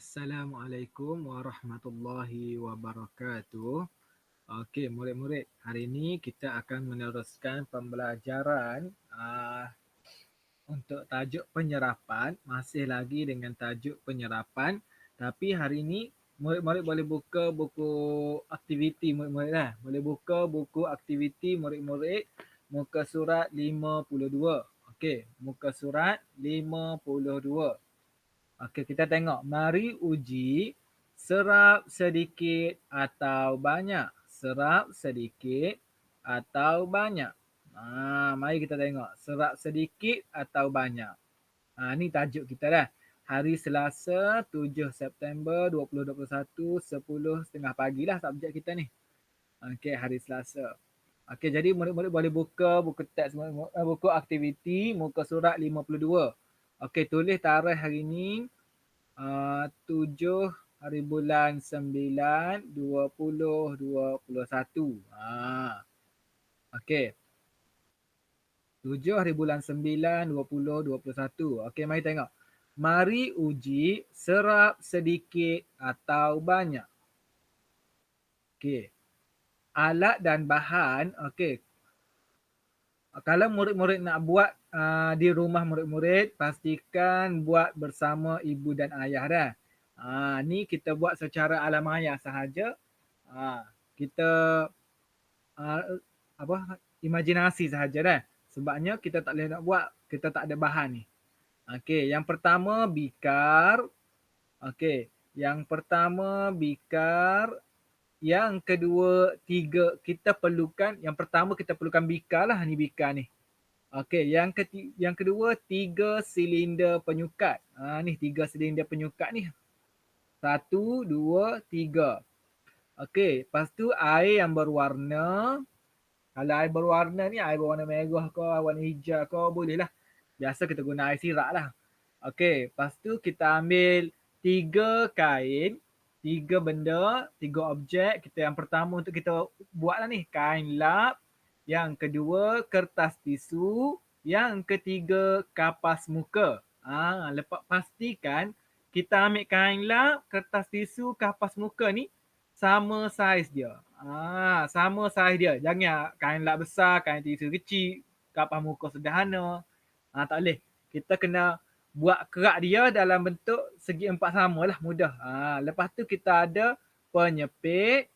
Assalamualaikum warahmatullahi wabarakatuh. Okey, murid-murid, hari ini kita akan meneruskan pembelajaran untuk tajuk penyerapan. Masih lagi dengan tajuk penyerapan. Tapi hari ini murid-murid boleh buka buku aktiviti murid-murid lah. Boleh buka buku aktiviti murid-murid muka surat 52. Okey, muka surat 52. Okey, kita tengok. Mari uji serap sedikit atau banyak. Serap sedikit atau banyak. Mari kita tengok. Serap sedikit atau banyak. Ni tajuk kita dah. Hari Selasa 7 September 2021 10.30 pagi lah subjek kita ni. Okey, hari Selasa. Okey, jadi murid-murid boleh buka buku teks, buku aktiviti muka surat 52. Okey, tulis tarikh hari ni 7 hari bulan 9 2021. Okey. 7 hari bulan 9 2021. Okey, mari tengok. Mari uji serap sedikit atau banyak. Okey. Alat dan bahan, okey. Kalau murid-murid nak buat di rumah murid-murid, pastikan buat bersama ibu dan ayah dah. Ni kita buat secara alam maya sahaja. Kita imajinasi sahaja dah. Sebabnya kita tak boleh nak buat, kita tak ada bahan ni. Okey, yang pertama bikar. Okey, yang pertama bikar. Yang kedua, tiga, kita perlukan, yang pertama kita perlukan bikar lah, ni bikar ni. Okey, yang kedua, 3 silinder penyukat. Ni 3 silinder penyukat ni. 1, 2, 3. Okey, lepas tu air yang berwarna. Kalau air berwarna ni, air berwarna merah ke, warna hijau ke, boleh lah. Biasa kita guna air sirap lah. Okey, lepas tu kita ambil 3 kain. 3 benda, 3 objek. Yang pertama untuk kita buat lah ni, kain lap. Yang kedua, kertas tisu. Yang ketiga, kapas muka. Lepas pastikan kita ambil kain lap, kertas tisu, kapas muka ni sama saiz dia. Sama saiz dia. Jangan kain lap besar, kain tisu kecil, kapas muka sederhana. Tak boleh. Kita kena buat kerak dia dalam bentuk segi empat sama lah, mudah. Lepas tu kita ada penyepit,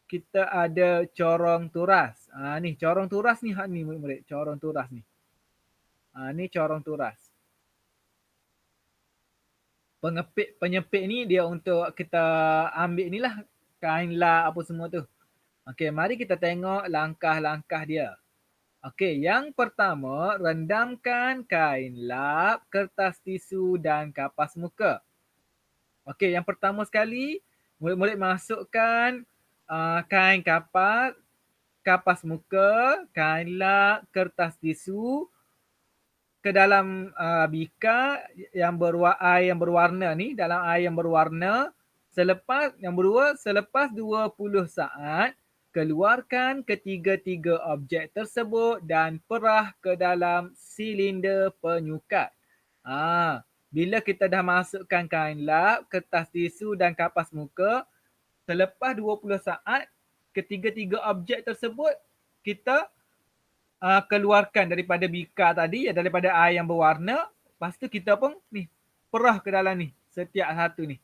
kita ada corong turas. Ni corong turas ni, ni murid-murid, corong turas ni. Ni corong turas. Penyepit ni dia untuk kita ambil ni lah, kain lah apa semua tu. Okey, mari kita tengok langkah-langkah dia. Okey, yang pertama, rendamkan kain lap, kertas tisu dan kapas muka. Okey, yang pertama sekali, murid-murid masukkan kain kapas muka, kain lap, kertas tisu ke dalam bikar air yang berwarna ni, dalam air yang berwarna. Selepas 20 saat, keluarkan ketiga-tiga objek tersebut dan perah ke dalam silinder penyukat. Bila kita dah masukkan kain lap, kertas tisu dan kapas muka, selepas 20 saat, ketiga-tiga objek tersebut kita keluarkan daripada bikar tadi, daripada air yang berwarna. Lepas tu kita pun ni, perah ke dalam ni, setiap satu ni.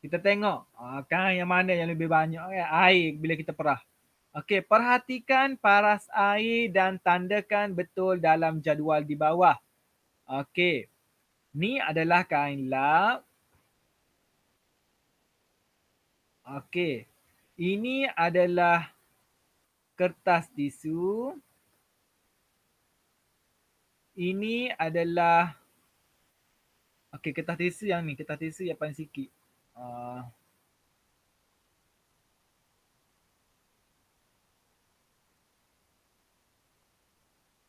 Kita tengok kan yang mana yang lebih banyak air bila kita perah. Okey, perhatikan paras air dan tandakan betul dalam jadual di bawah. Okey, ni adalah kain lap. Okey, ini adalah kertas tisu. Ini adalah, okey, kertas tisu yang ni, kertas tisu yang paling sikit.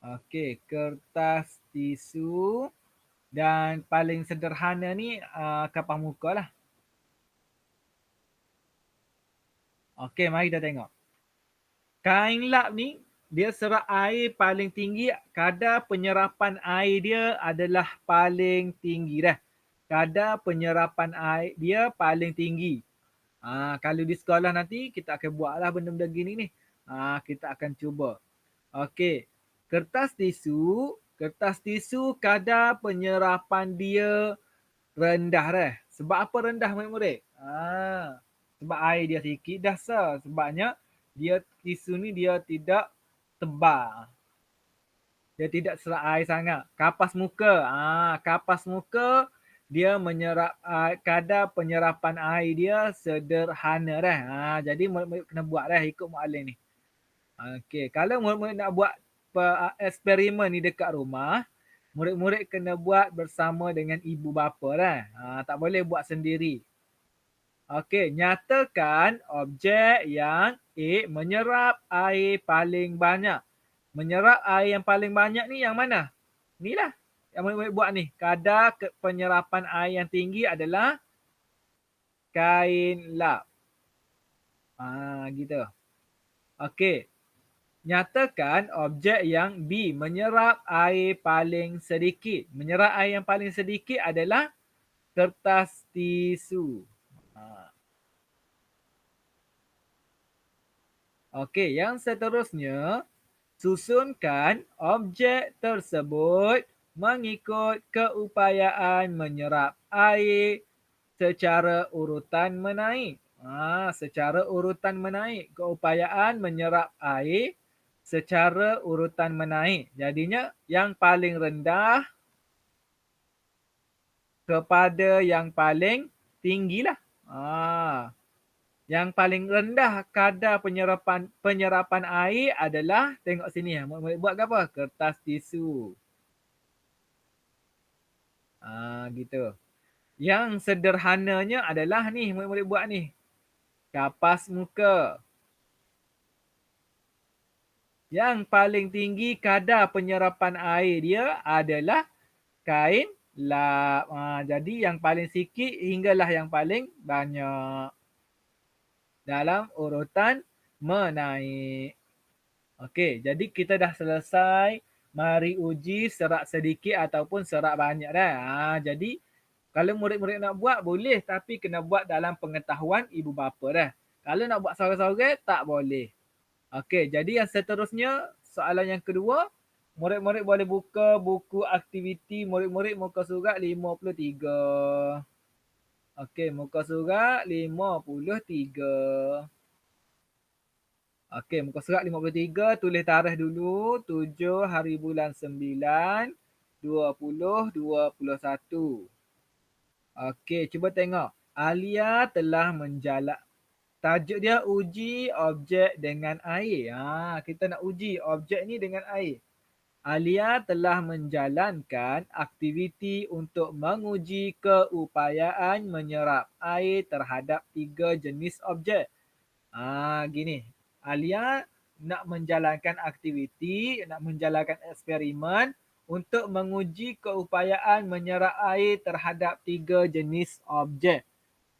Okey, kertas tisu dan paling sederhana ni kapas muka lah. Okey, mari kita tengok. Kain lap ni dia serap air paling tinggi, kadar penyerapan air dia adalah paling tinggi dah. Kadar penyerapan air dia paling tinggi. Kalau di sekolah nanti kita akan buatlah benda-benda gini ni. Kita akan cuba. Okey. Kertas tisu kadar penyerapan dia rendah dah. Sebab apa rendah murid-murid? Sebab air dia sikit dah sah. Sebabnya dia tisu ni dia tidak tebal. Dia tidak serap air sangat. Kapas muka dia menyerap kadar penyerapan air dia sederhana dah. Jadi murid-murid kena buat dah ikut muallim ni. Okey, kalau murid-murid nak buat eksperimen ni dekat rumah, murid-murid kena buat bersama dengan ibu bapa dah. Tak boleh buat sendiri. Okey, nyatakan objek yang A menyerap air paling banyak. Menyerap air yang paling banyak ni yang mana? Inilah yang murid-murid buat ni. Kadar penyerapan air yang tinggi adalah kain lap. Gitu. Okey. Nyatakan objek yang B menyerap air paling sedikit. Menyerap air yang paling sedikit adalah kertas tisu. Okey, yang seterusnya, susunkan objek tersebut mengikut keupayaan menyerap air secara urutan menaik. Secara urutan menaik. Keupayaan menyerap air secara urutan menaik. Jadinya yang paling rendah kepada yang paling tinggilah. Yang paling rendah kadar penyerapan air adalah, tengok sini ya, buat apa? Kertas tisu. Gitu. Yang sederhananya adalah ni, murid-murid buat ni. Kapas muka. Yang paling tinggi kadar penyerapan air dia adalah kain lap. Jadi yang paling sikit hinggalah yang paling banyak. Dalam urutan menaik. Okey, jadi kita dah selesai mari uji serak sedikit ataupun serak banyak dah. Jadi kalau murid-murid nak buat boleh, tapi kena buat dalam pengetahuan ibu bapa dah. Kalau nak buat sorang-sorang tak boleh. Okey, jadi yang seterusnya soalan yang kedua, murid-murid boleh buka buku aktiviti murid-murid muka surat 53. Okey, muka surat 53. Okey, muka surat 53, tulis tarikh dulu, 7 hari bulan 9, 2021. Okey, cuba tengok. Alia telah menjalak. Tajuk dia uji objek dengan air. Kita nak uji objek ni dengan air. Alia telah menjalankan aktiviti untuk menguji keupayaan menyerap air terhadap 3 jenis objek. Gini. Alia nak menjalankan aktiviti, nak menjalankan eksperimen untuk menguji keupayaan menyerap air terhadap 3 jenis objek.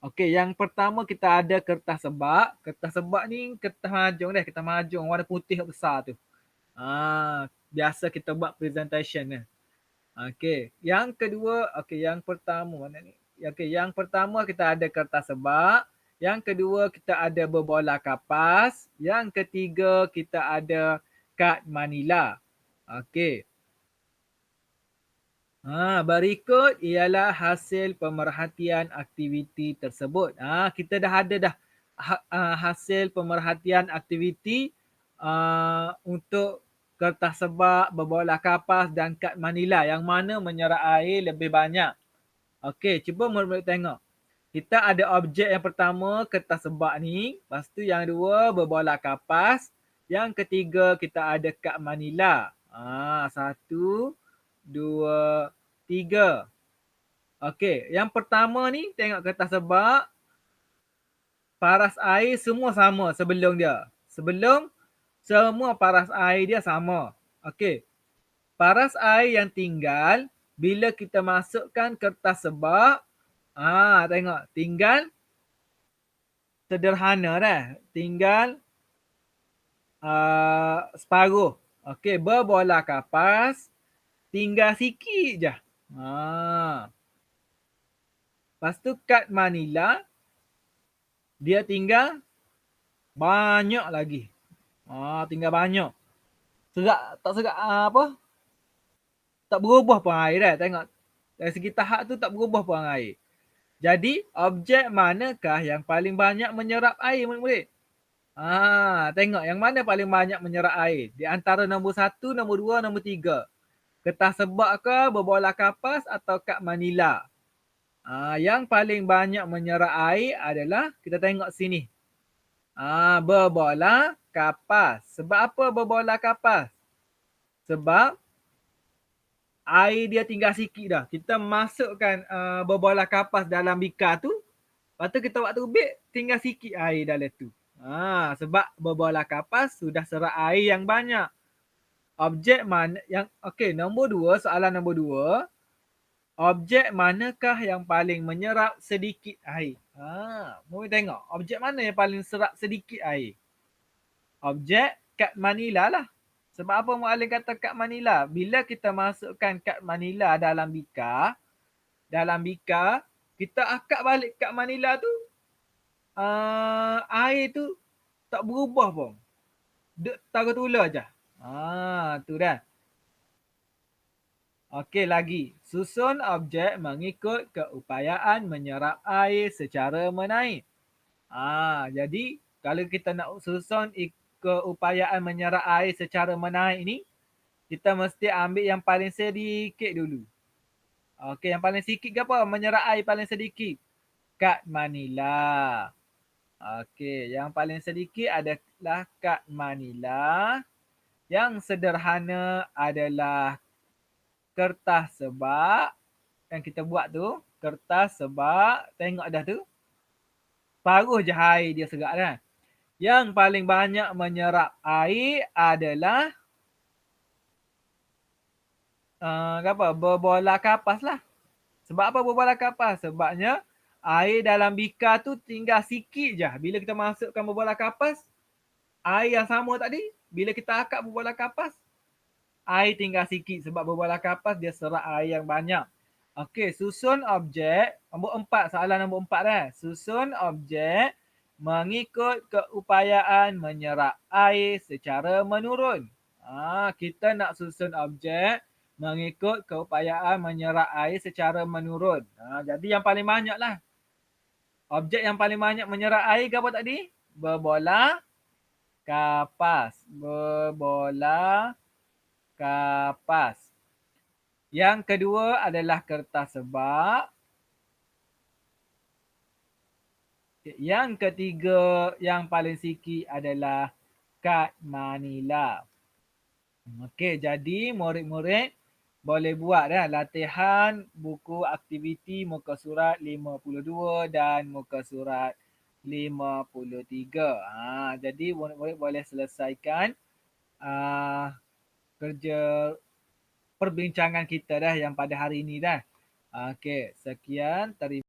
Okey, yang pertama kita ada kertas sebak. Kertas sebak ni kertas mahjong dah, kertas mahjong warna putih besar tu. Biasa kita buat presentation ni. Okey, yang kedua, yang pertama mana ni? Okey, yang pertama kita ada kertas sebak. Yang kedua kita ada berbola kapas. Yang ketiga kita ada kad manila. Okey. Berikut ialah hasil pemerhatian aktiviti tersebut. Kita dah ada dah hasil pemerhatian aktiviti untuk kertas sebak, berbola kapas dan kad manila yang mana menyerap air lebih banyak. Okey, cuba murid-murid tengok. Kita ada objek yang pertama, kertas sebak ni. Lepas tu yang dua, berbola kapas. Yang ketiga, kita ada kad manila. 1, 2, 3. Okey, yang pertama ni, tengok kertas sebak. Paras air semua sama sebelum dia. Sebelum, semua paras air dia sama. Okey, paras air yang tinggal, bila kita masukkan kertas sebak, tengok, tinggal sederhana dah. Tinggal separuh. Okey, berbola kapas tinggal sikit je. Ha. Lepas tu kad Manila dia tinggal banyak lagi. Tinggal banyak. Serak tak serak apa? Tak berubah pun air dah. Tengok dari segi tahap tu tak berubah pun air. Jadi objek manakah yang paling banyak menyerap air murid-murid? Tengok yang mana paling banyak menyerap air? Di antara nombor 1, nombor 2, nombor 3. Kertas sebak ke, berbola kapas atau kad Manila? Yang paling banyak menyerap air adalah kita tengok sini. Berbola kapas. Sebab apa berbola kapas? Sebab air dia tinggal sikit dah. Kita masukkan berbola kapas dalam bikar tu. Lepas tu kita buat tubik, tinggal sikit air dalam tu. Sebab berbola kapas sudah serap air yang banyak. Objek mana yang okey, nombor 2, soalan nombor 2. Objek manakah yang paling menyerap sedikit air? Mari tengok. Objek mana yang paling serap sedikit air? Objek kad Manila lah. Sebab apa muallim kata kad Manila? Bila kita masukkan kad Manila dalam bikar, kita akak balik kad Manila tu, air tu tak berubah pun. Duk taruh tula je. Tu dah. Okey lagi. Susun objek mengikut keupayaan menyerap air secara menaik. Jadi kalau kita nak susun keupayaan menyerap air secara menaik ni, kita mesti ambil yang paling sedikit dulu. Okey, yang paling sedikit ke apa? Menyerap air paling sedikit. Kad Manila. Okey, yang paling sedikit adalah kad Manila. Yang sederhana adalah kertas sebak. Yang kita buat tu, kertas sebak. Tengok dah tu. Paruh je air dia serak dah. Yang paling banyak menyerap air adalah berbola kapas lah. Sebab apa berbola kapas? Sebabnya air dalam bikar tu tinggal sikit je. Bila kita masukkan berbola kapas, air yang sama tadi, bila kita akak berbola kapas, air tinggal sikit. Sebab berbola kapas dia serap air yang banyak. Okey, susun objek. Nombor 4, soalan nombor 4 dah. Susun objek mengikut keupayaan menyerap air secara menurun. Kita nak susun objek mengikut keupayaan menyerap air secara menurun. Jadi yang paling banyak lah. Objek yang paling banyak menyerap air ke apa tadi? Berbola kapas. Berbola kapas. Yang kedua adalah kertas sebak. Yang ketiga yang paling sikit adalah kad Manila. Okey, jadi murid-murid boleh buat latihan buku aktiviti muka surat 52 dan muka surat 53. Jadi murid-murid boleh selesaikan kerja perbincangan kita yang pada hari ini dah. Okey, sekian. Terima